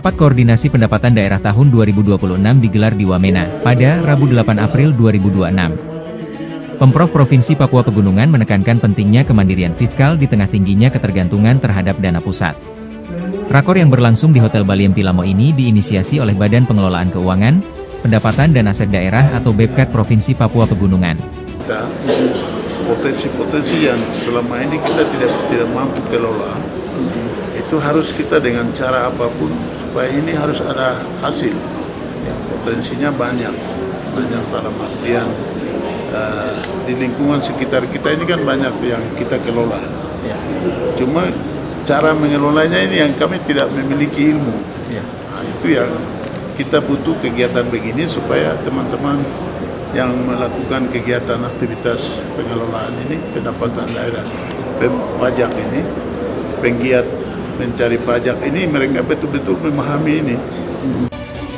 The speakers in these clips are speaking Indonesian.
Rapat Koordinasi Pendapatan Daerah tahun 2026 digelar di Wamena, pada Rabu 8 April 2026. Pemprov Provinsi Papua Pegunungan menekankan pentingnya kemandirian fiskal di tengah tingginya ketergantungan terhadap dana pusat. Rakor yang berlangsung di Hotel Baliem Pilamo ini diinisiasi oleh Badan Pengelolaan Keuangan, Pendapatan dan Aset Daerah atau BPKAD Provinsi Papua Pegunungan. Potensi-potensi yang selama ini kita tidak mampu kelola, itu harus kita dengan cara apapun supaya ini harus ada hasil. Potensinya banyak dalam artian di lingkungan sekitar kita ini kan banyak yang kita kelola. Cuma cara mengelolanya ini yang kami tidak memiliki ilmu. Nah, itu yang kita butuh kegiatan begini supaya teman-teman yang melakukan kegiatan aktivitas pengelolaan ini, pendapatan daerah, pajak ini, penggiat mencari pajak ini, mereka betul-betul memahami ini.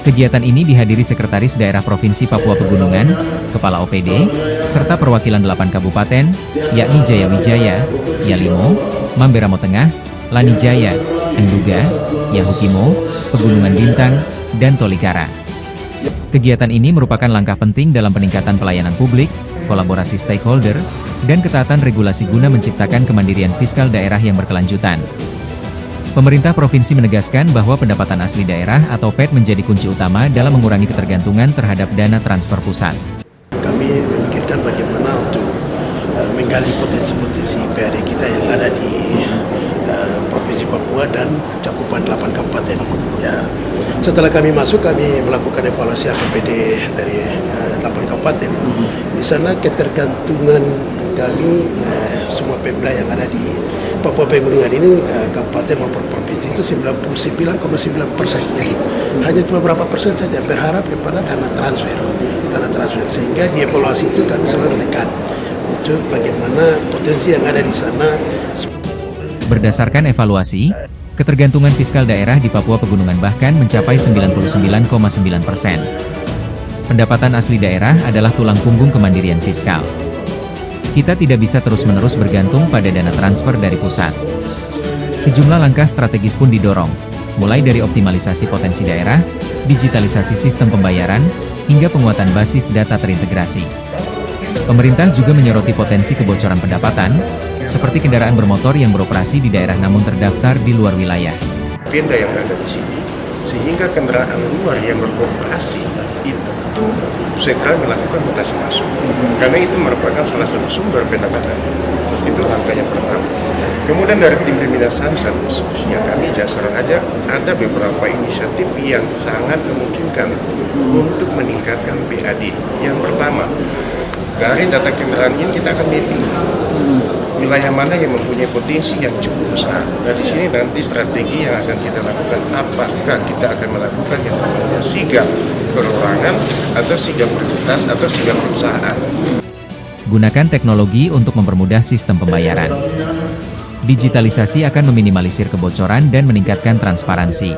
Kegiatan ini dihadiri Sekretaris Daerah Provinsi Papua Pegunungan, Kepala OPD, serta perwakilan 8 kabupaten, yakni Jayawijaya, Yalimo, Mamberamo Tengah, Lanijaya, Enduga, Yahukimo, Pegunungan Bintang, dan Tolikara. Kegiatan ini merupakan langkah penting dalam peningkatan pelayanan publik, kolaborasi stakeholder, dan ketaatan regulasi guna menciptakan kemandirian fiskal daerah yang berkelanjutan. Pemerintah provinsi menegaskan bahwa pendapatan asli daerah atau PAD menjadi kunci utama dalam mengurangi ketergantungan terhadap dana transfer pusat. Kami memikirkan bagaimana untuk menggali potensi-potensi PAD kita yang ada di Provinsi Papua dan cakupan 8 kabupaten. Ya, setelah kami masuk, kami melakukan evaluasi APBD dari 8 kabupaten. Di sana ketergantungan kami semua Pemda yang ada di Papua Pegunungan ini, kabupaten maupun provinsi itu 99,9%. Jadi hanya cuma berapa persen saja berharap kepada dana transfer. Sehingga di evaluasi itu kami selalu tekan untuk bagaimana potensi yang ada di sana. Berdasarkan evaluasi, ketergantungan fiskal daerah di Papua Pegunungan bahkan mencapai 99,9%. Pendapatan asli daerah adalah tulang punggung kemandirian fiskal. Kita tidak bisa terus-menerus bergantung pada dana transfer dari pusat. Sejumlah langkah strategis pun didorong, mulai dari optimalisasi potensi daerah, digitalisasi sistem pembayaran, hingga penguatan basis data terintegrasi. Pemerintah juga menyoroti potensi kebocoran pendapatan, seperti kendaraan bermotor yang beroperasi di daerah namun terdaftar di luar wilayah. Pemda yang ada di sini, sehingga kendaraan luar yang beroperasi itu segera melakukan mutasi masuk. Karena itu merupakan salah satu sumber pendapatan. Itu langkah yang pertama. Kemudian dari tim pembina Samsat, khususnya kami Jasa Raja, ada beberapa inisiatif yang sangat memungkinkan untuk meningkatkan PAD. Yang pertama, dari data kendaraan ini kita akan mapping wilayah mana yang mempunyai potensi yang cukup besar. Nah, di sini nanti strategi yang akan kita lakukan, apakah kita akan melakukan yang namanya sigap perorangan atau sigap prioritas atau sigap perusahaan. Gunakan teknologi untuk mempermudah sistem pembayaran. Digitalisasi akan meminimalisir kebocoran dan meningkatkan transparansi.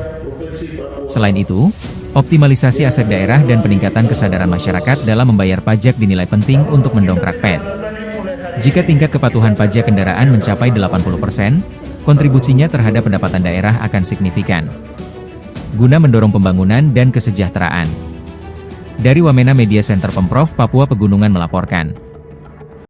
Selain itu, optimalisasi aset daerah dan peningkatan kesadaran masyarakat dalam membayar pajak dinilai penting untuk mendongkrak PAD. Jika tingkat kepatuhan pajak kendaraan mencapai 80%, kontribusinya terhadap pendapatan daerah akan signifikan. Guna mendorong pembangunan dan kesejahteraan. Dari Wamena Media Center Pemprov Papua Pegunungan melaporkan.